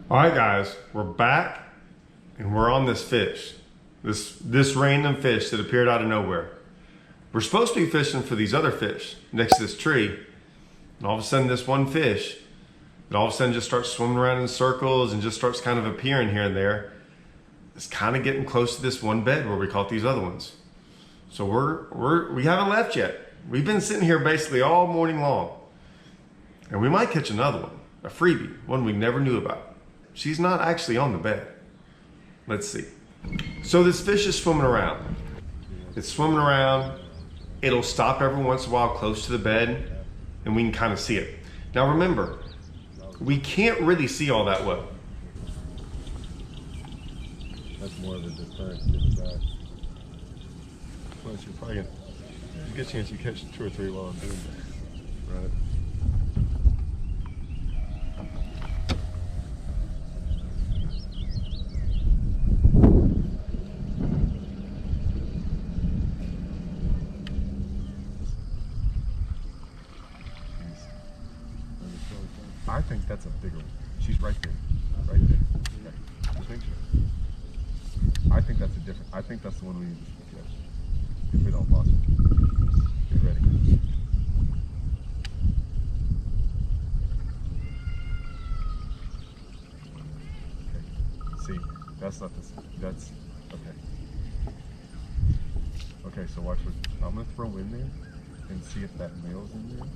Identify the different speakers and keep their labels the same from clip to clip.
Speaker 1: All right, guys, we're back and we're on this fish. This random fish that appeared out of nowhere. We're supposed to be fishing for these other fish next to this tree. And all of a sudden this one fish, it all of a sudden just starts swimming around in circles and just starts kind of appearing here and there. It's kind of getting close to this one bed where we caught these other ones. So we haven't left yet. We've been sitting here basically all morning long. And we might catch another one, a freebie, one we never knew about. She's not actually on the bed. Let's see. So this fish is swimming around. It's swimming around. It'll stop every once in a while close to the bed and we can kind of see it. Now remember, we can't really see all that well.
Speaker 2: That's more of a deterrent to get it back. Plus you're probably gonna, there's a good chance you catch 2 or 3 while I'm doing that. Right. I think that's a bigger one. She's right there. Right there. Okay. Just make sure. I think that's a different. I think that's the one we need to catch. If we don't lost it. Get ready. Okay. See, that's not this. That's okay. Okay, so watch what I'm gonna throw in there and see if that male's in there.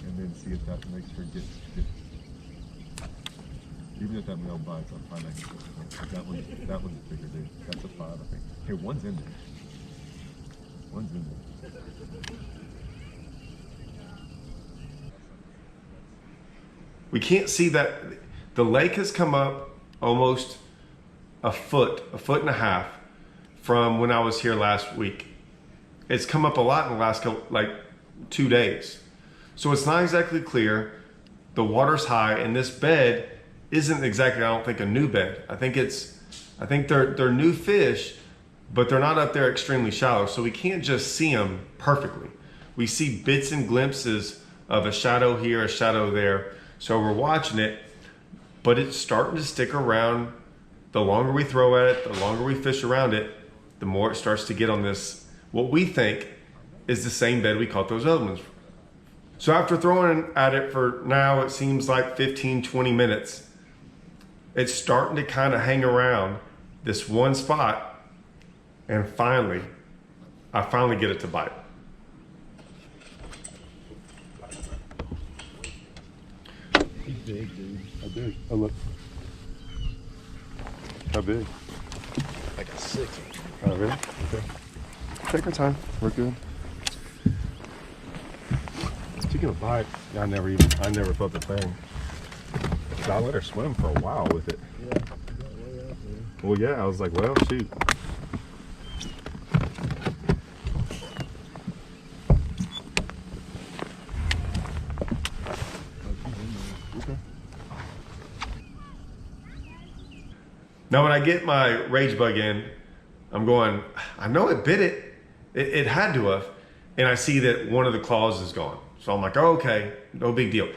Speaker 2: And then see if that makes her get even if that male bites, I'm fine. That one's a bigger dude. That's a 5, I think. Here, one's in there. One's in there.
Speaker 1: We can't see that. The lake has come up almost a foot and a half from when I was here last week. It's come up a lot in the last like 2 days. So it's not exactly clear. The water's high and this bed isn't exactly, I don't think, a new bed. I think they're new fish, but they're not up there extremely shallow. So we can't just see them perfectly. We see bits and glimpses of a shadow here, a shadow there. So we're watching it, but it's starting to stick around. The longer we throw at it, the longer we fish around it, the more it starts to get on this, what we think is the same bed we caught those other ones. So after throwing at it for now, it seems like 15, 20 minutes, it's starting to kind of hang around this one spot. And finally, I finally get it to bite.
Speaker 2: He's big, dude. How big? Oh, look. How big?
Speaker 3: Like a 6.
Speaker 2: Oh, really? Okay. Take our time. We're good. Speaking of bite, I never felt the thing. I let her swim for a while with it.
Speaker 3: Yeah, way out there.
Speaker 2: Well, yeah, I was like, well, shoot. Okay.
Speaker 1: Now when I get my rage bug in, I'm going, I know it bit it. It had to have. And I see that one of the claws is gone. So I'm like, oh, okay, no big deal.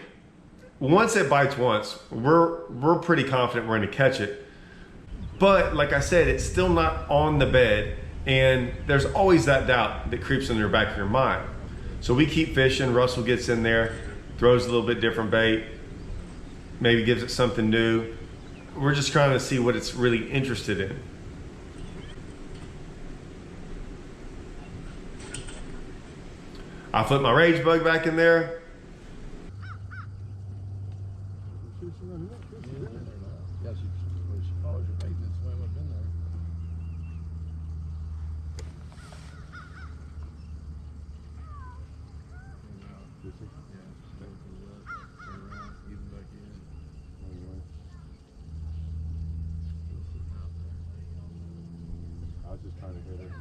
Speaker 1: Once it bites once, we're pretty confident we're gonna catch it. But like I said, it's still not on the bed, and there's always that doubt that creeps in the back of your mind. So we keep fishing, Russell gets in there, throws a little bit different bait, maybe gives it something new. We're just trying to see what it's really interested in. I flip my rage bug back in there.
Speaker 3: Yeah, she follows your bait and swim up in there.
Speaker 2: I was just trying to hit her.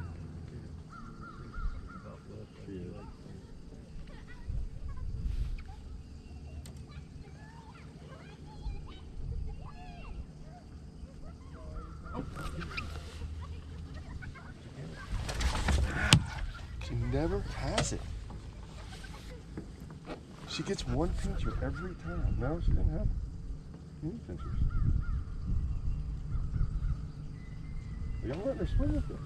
Speaker 1: She never has it. She gets one pincher every time. No, she didn't have any pinchers.
Speaker 2: Y'all letting her swim with it.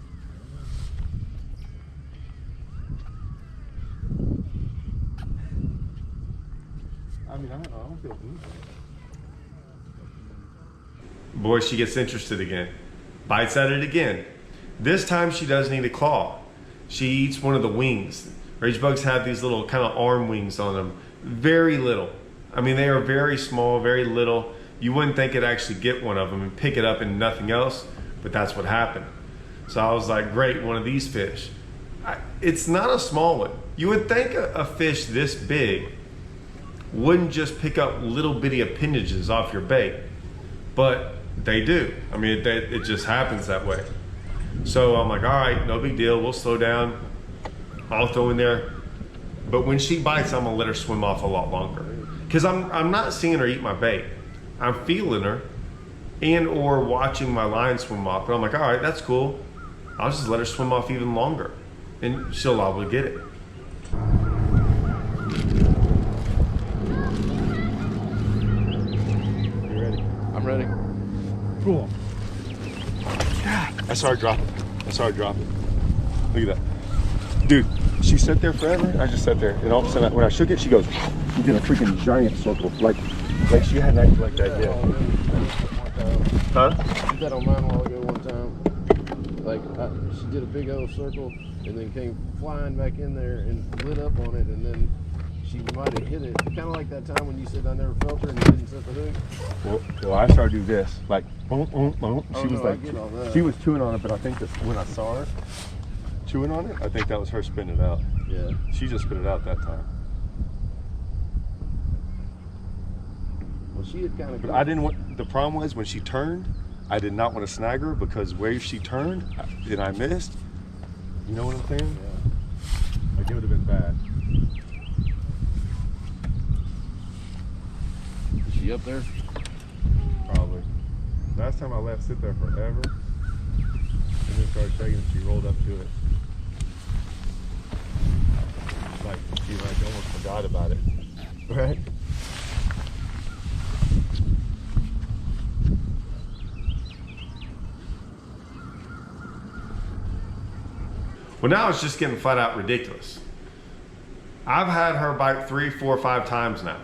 Speaker 2: I mean, I don't feel good.
Speaker 1: Boy, she gets interested again. Bites at it again. This time she doesn't eat a claw. She eats one of the wings. Rage bugs have these little kind of arm wings on them. Very little. I mean, they are very small, very little. You wouldn't think it'd actually get one of them and pick it up and nothing else, but that's what happened. So I was like, great, one of these fish. It's not a small one. You would think a fish this big wouldn't just pick up little bitty appendages off your bait, but they do. I mean, it just happens that way. So I'm like, all right, no big deal. We'll slow down. I'll throw in there. But when she bites, I'm gonna let her swim off a lot longer. Because I'm not seeing her eat my bait. I'm feeling her and or watching my line swim off. But I'm like, all right, that's cool. I'll just let her swim off even longer and she'll probably get it.
Speaker 2: You ready?
Speaker 3: I'm ready.
Speaker 2: Cool. I saw her drop it. Look at that. Dude, she sat there forever. I just sat there. And all of a sudden, when I shook it, she goes, she did a freaking giant circle. Like she hadn't acted like that yet. Huh?
Speaker 3: I did that on mine a while ago one time. Like, she did a big old circle and then came flying back in there and lit up on it, and then she might have hit it. Kind of like that time when you said I never felt her and you didn't set the hook.
Speaker 2: Well, I started to do this. Like, boom, boom, boom.
Speaker 3: Oh,
Speaker 2: She was
Speaker 3: no, I
Speaker 2: like,
Speaker 3: get all that.
Speaker 2: she was chewing on it, but I think that when I saw her chewing on it, I think that was her spitting it out.
Speaker 3: Yeah.
Speaker 2: She just spit it out that time.
Speaker 3: Well, she had kind of.
Speaker 2: But I didn't want, the problem was when she turned, I did not want to snag her because where she turned and I missed, you know what I'm saying?
Speaker 3: Yeah.
Speaker 2: Like it would have been bad.
Speaker 3: Is she up there?
Speaker 2: Probably. Last time I left sit there forever and then started shaking and she rolled up to it. Like she almost forgot about it. Right?
Speaker 1: Well, now it's just getting flat out ridiculous. I've had her bite 3, 4, 5 times now.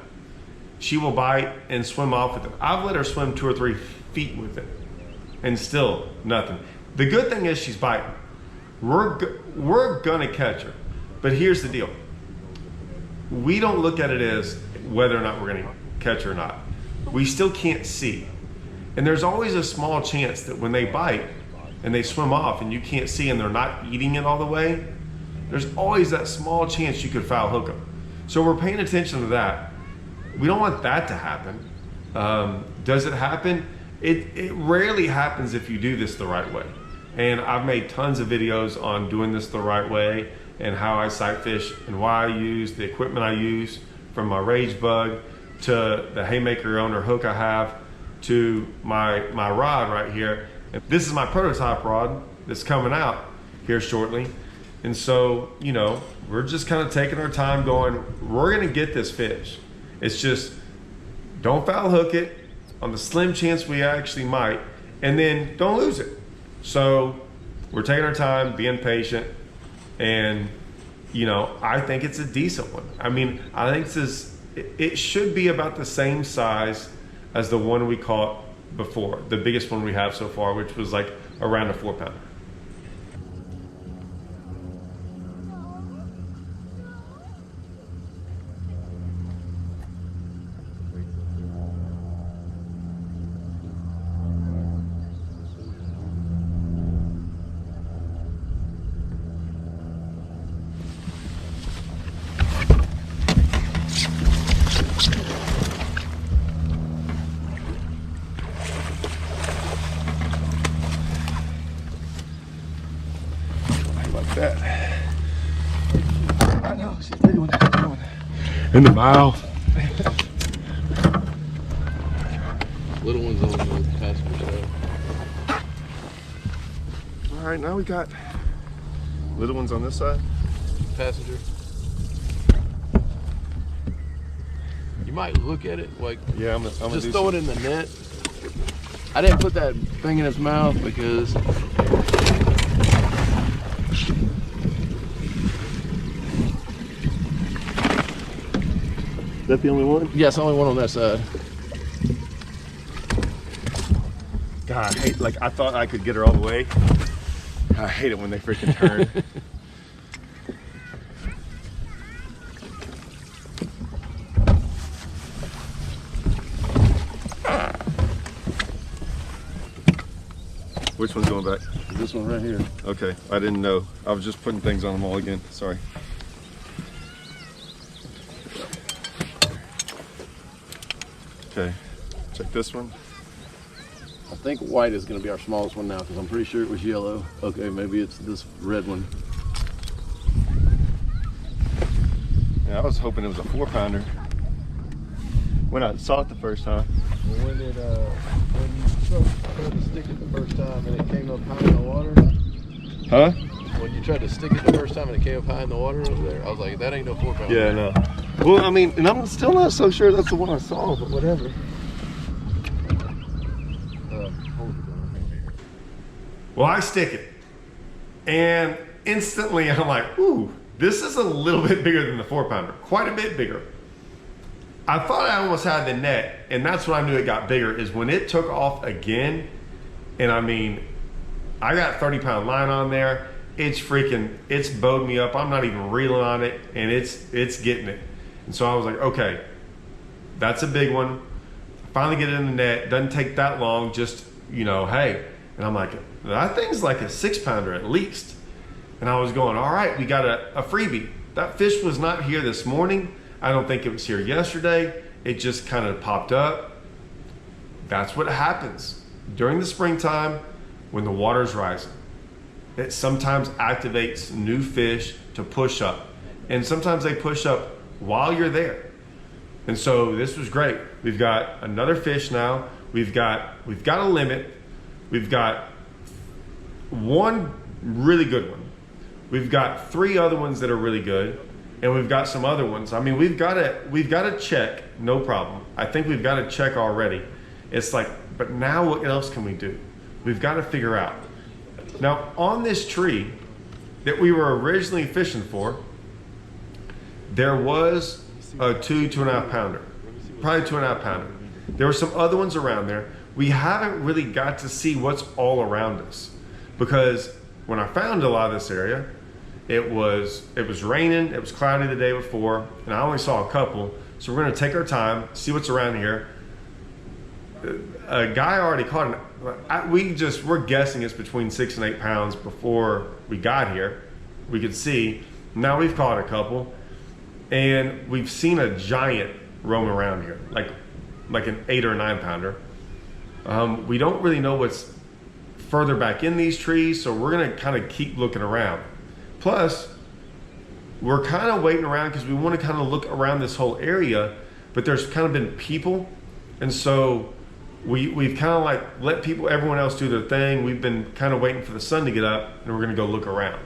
Speaker 1: She will bite and swim off with it. I've let her swim 2 or 3 feet with it and still nothing. The good thing is she's biting. We're gonna catch her, but here's the deal. We don't look at it as whether or not we're gonna catch her or not. We still can't see. And there's always a small chance that when they bite and they swim off and you can't see and they're not eating it all the way, there's always that small chance you could foul hook them. So we're paying attention to that. We don't want that to happen. Does it happen? It rarely happens if you do this the right way. And I've made tons of videos on doing this the right way and how I sight fish and why I use the equipment I use, from my rage bug to the haymaker owner hook I have to my rod right here. And this is my prototype rod that's coming out here shortly. And so, you know, we're just kind of taking our time going, we're gonna get this fish. It's just, don't foul hook it on the slim chance we actually might, and then don't lose it. So we're taking our time, being patient, and you know, I think it's a decent one. I mean, I think it should be about the same size as the one we caught before, the biggest one we have so far, which was like around a 4-pounder.
Speaker 2: That. I know, she's big one. In the mouth.
Speaker 3: Little ones on the passenger side.
Speaker 2: All right, now we got little ones on this side.
Speaker 3: Passenger. You might look at it like,
Speaker 2: Yeah, I'm gonna
Speaker 3: just
Speaker 2: do
Speaker 3: throw it in the net. I didn't put that thing in his mouth because
Speaker 1: Is that the only one?
Speaker 3: Yeah, it's the only one on that side.
Speaker 1: God, I hate, like, I thought I could get her all the way. I hate it when they freaking turn. Which one's going back?
Speaker 3: This one right here.
Speaker 1: Okay, I didn't know. I was just putting things on them all again. Sorry. Okay, check this one.
Speaker 3: I think white is going to be our smallest one now because I'm pretty sure it was yellow. Okay, maybe it's this red one.
Speaker 1: Yeah, I was hoping it was a 4-pounder when I saw it the first time.
Speaker 3: When you tried to stick it the first time and it came up high in the water?
Speaker 1: Huh?
Speaker 3: When you tried to stick it the first time and it came up high in the water over there, I was like, that ain't no 4-pounder.
Speaker 1: Yeah, no. Well, I mean, and I'm still not so sure that's the one I saw, but whatever. Well, I stick it, and instantly I'm like, ooh, this is a little bit bigger than the 4-pounder, quite a bit bigger. I thought I almost had the net, and that's when I knew it got bigger, is when it took off again. And I mean, I got 30-pound line on there. It's bowed me up. I'm not even reeling on it, and it's getting it. And so I was like, okay, that's a big one. Finally get it in the net. Doesn't take that long, just, hey. And I'm like, that thing's like a 6-pounder at least. And I was going, all right, we got a freebie. That fish was not here this morning. I don't think it was here yesterday. It just kind of popped up. That's what happens during the springtime when the water's rising. It sometimes activates new fish to push up. And sometimes they push up while you're there. And so this was great. We've got another fish now. We've got a limit. We've got one really good one. We've got 3 other ones that are really good. And we've got some other ones. I mean, we've got to check, no problem. I think we've got to check already. It's like, but now what else can we do? We've got to figure out. Now, on this tree that we were originally fishing for, there was a 2.5 pounder, probably 2.5 pounder. There were some other ones around there. We haven't really got to see what's all around us, because when I found a lot of this area, it was raining, it was cloudy the day before, and I only saw a couple. So we're gonna take our time, see what's around here. A guy already caught we're guessing it's between 6 and 8 pounds before we got here. We could see. Now we've caught a couple, and we've seen a giant roam around here, like an 8 or 9 pounder. We don't really know what's further back in these trees, so we're gonna kind of keep looking around. Plus, we're kind of waiting around because we want to kind of look around this whole area, but there's kind of been people, and so we've kind of like let everyone else do their thing. We've been kind of waiting for the sun to get up, and we're gonna go look around.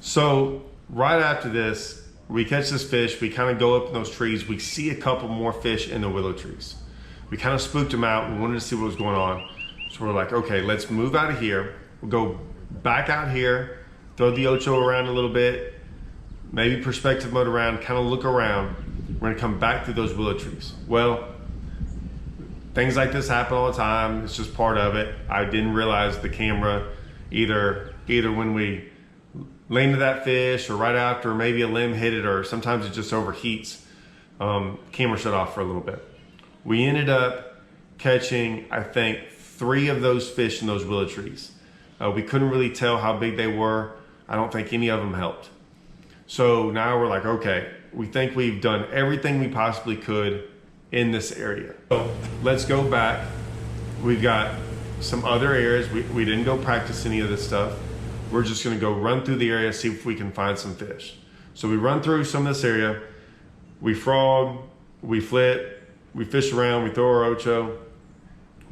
Speaker 1: So right after this, we catch this fish, we kind of go up in those trees, we see a couple more fish in the willow trees. We kind of spooked them out, we wanted to see what was going on. So we're like, okay, let's move out of here. We'll go back out here, throw the Ocho around a little bit, maybe perspective mode around, kind of look around. We're gonna come back through those willow trees. Well, things like this happen all the time. It's just part of it. I didn't realize the camera, either when we landed that fish or right after, or maybe a limb hit it, or sometimes it just overheats. Camera shut off for a little bit. We ended up catching, I think, 3 of those fish in those willow trees. We couldn't really tell how big they were. I don't think any of them helped. So now we're like, okay, we think we've done everything we possibly could in this area. So let's go back. We've got some other areas. We didn't go practice any of this stuff. We're just gonna go run through the area, see if we can find some fish. So we run through some of this area. We frog, we flit, we fish around, we throw our Ocho.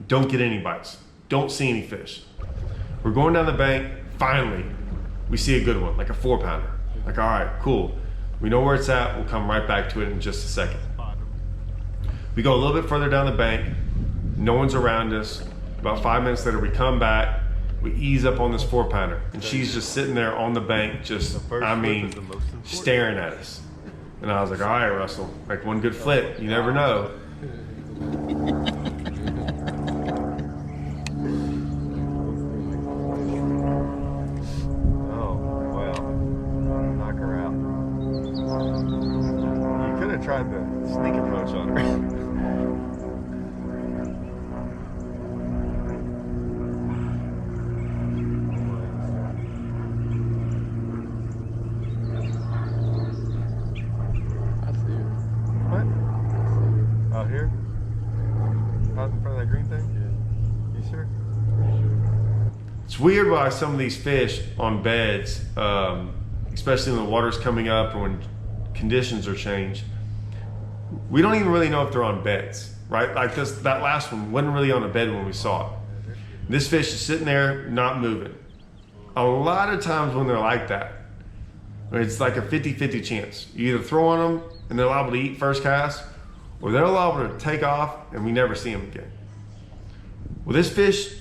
Speaker 1: Don't get any bites. Don't see any fish. We're going down the bank. Finally, we see a good one, like a 4-pounder. Like, all right, cool. We know where it's at. We'll come right back to it in just a second. We go a little bit further down the bank. No one's around us. About 5 minutes later, we come back, We ease up on this 4-pounder, and she's just sitting there on the bank, just, I mean, staring at us. And I was like, all right, Russell, like one good flip, you never know.
Speaker 2: Oh, well, knock her out. You could have tried the sneak approach on her.
Speaker 3: I see her.
Speaker 2: What?
Speaker 3: I see her.
Speaker 2: Out here? Out in front of that green thing? You sure?
Speaker 1: It's weird why some of these fish on beds, especially when the water's coming up or when conditions are changed, we don't even really know if they're on beds, right? Like that last one wasn't really on a bed when we saw it. This fish is sitting there, not moving. A lot of times when they're like that, it's like a 50-50 chance. You either throw on them and they're liable to eat first cast, or they're liable to take off and we never see them again. Well, this fish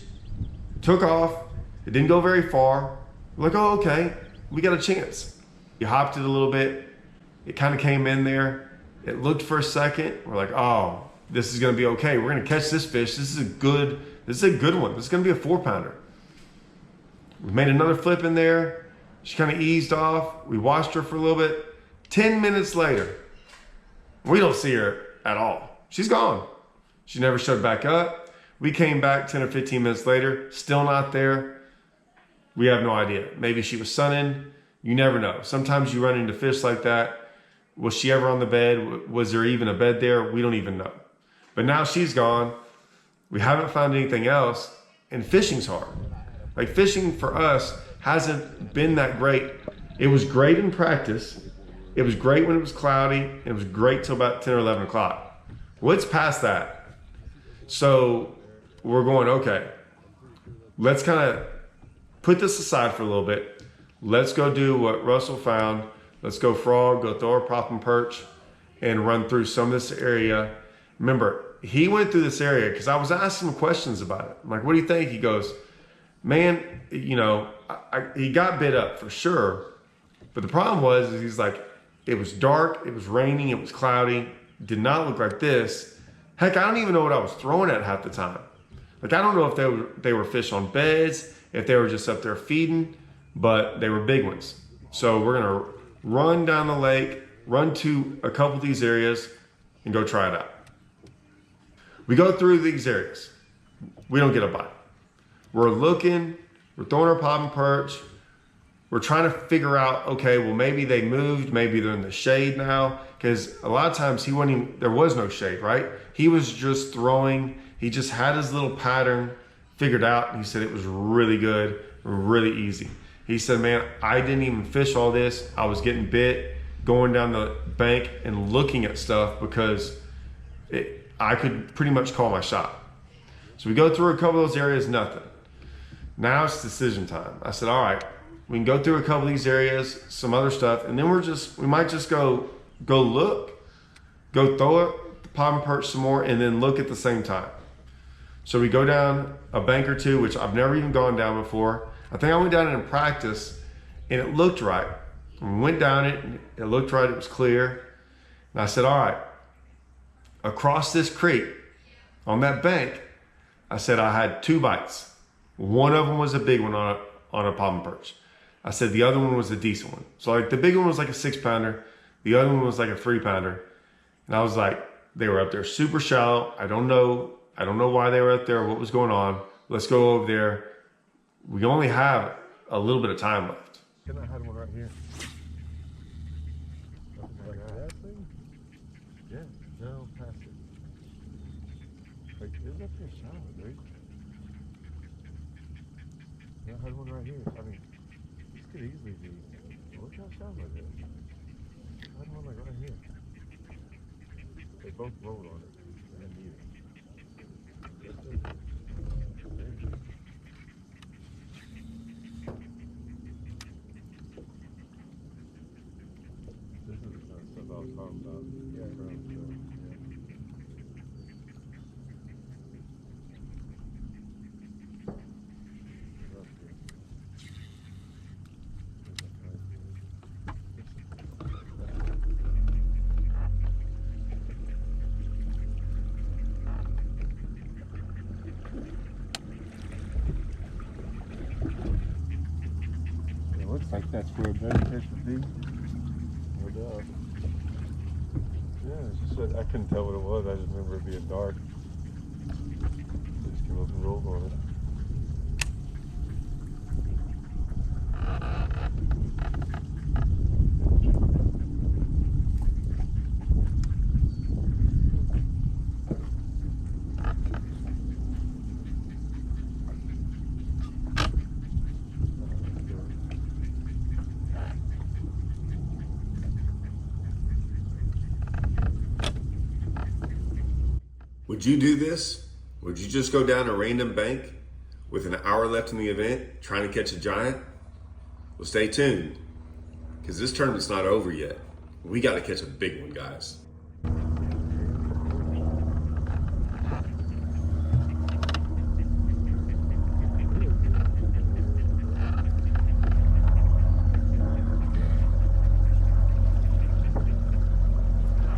Speaker 1: took off. It didn't go very far. We're like, oh, okay, we got a chance. You hopped it a little bit. It kind of came in there. It looked for a second. We're like, oh, this is gonna be okay. We're gonna catch this fish. This is a good one. This is gonna be a 4-pounder. We made another flip in there. She kind of eased off. We watched her for a little bit. 10 minutes later, we don't see her at all. She's gone. She never showed back up. We came back 10 or 15 minutes later, still not there. We have no idea. Maybe she was sunning. You never know. Sometimes you run into fish like that. Was she ever on the bed? Was there even a bed there? We don't even know. But now she's gone. We haven't found anything else, and fishing's hard. Like, fishing for us hasn't been that great. It was great in practice. It was great when it was cloudy. It was great till about 10 or 11 o'clock. Well, it's past that. So we're going, okay, let's kind of put this aside for a little bit. Let's go do what Russell found. Let's go frog, go throw a prop and perch, and run through some of this area. Remember, he went through this area because I was asking him questions about it. I'm like, what do you think? He goes, man, you know, he got bit up for sure. But the problem was, is he's like, it was dark, it was raining, it was cloudy, did not look like this. Heck, I don't even know what I was throwing at half the time. Like, I don't know if they were fish on beds, if they were just up there feeding, but they were big ones. So we're gonna run down the lake, run to a couple of these areas, and go try it out. We go through these areas. We don't get a bite. We're looking, we're throwing our pop and perch. We're trying to figure out, okay, well, maybe they moved, maybe they're in the shade now. Because a lot of times there was no shade, right? He was just throwing. He just had his little pattern figured out. And he said it was really good, really easy. He said, man, I didn't even fish all this. I was getting bit, going down the bank and looking at stuff because I could pretty much call my shot. So we go through a couple of those areas, nothing. Now it's decision time. I said, all right, we can go through a couple of these areas, some other stuff, and then we might just go look, go throw it, the pop and perch some more, and then look at the same time. So we go down a bank or two, which I've never even gone down before. I think I went down it in practice, and it looked right. We went down it, and it looked right, it was clear. And I said, all right, across this creek, on that bank, I said I had 2 bites. One of them was a big one on a pop and perch. I said the other one was a decent one. So like the big one was like a 6-pounder. The other one was like a 3-pounder. And I was like, they were up there super shallow. I don't know why they were up there, what was going on. Let's go over there. We only have a little bit of time left.
Speaker 2: Can I have one right here? Like that thing? Yeah, no, past it. Like, it's up here shallow, dude. Yeah, I had one right here. I mean, this could easily be. Look how shallow it is. I had one like right here. They both rolled on it. I didn't need it. This is the kind of stuff I was talking about. Yeah, That's where a better fish would be.
Speaker 3: No doubt.
Speaker 2: Yeah, it's just that I couldn't tell what it was. I just remember it being dark. They just came up and rolled on it.
Speaker 1: Would you do this? Would you just go down a random bank with an hour left in the event trying to catch a giant? Well, stay tuned, because this tournament's not over yet. We got to catch a big one, guys.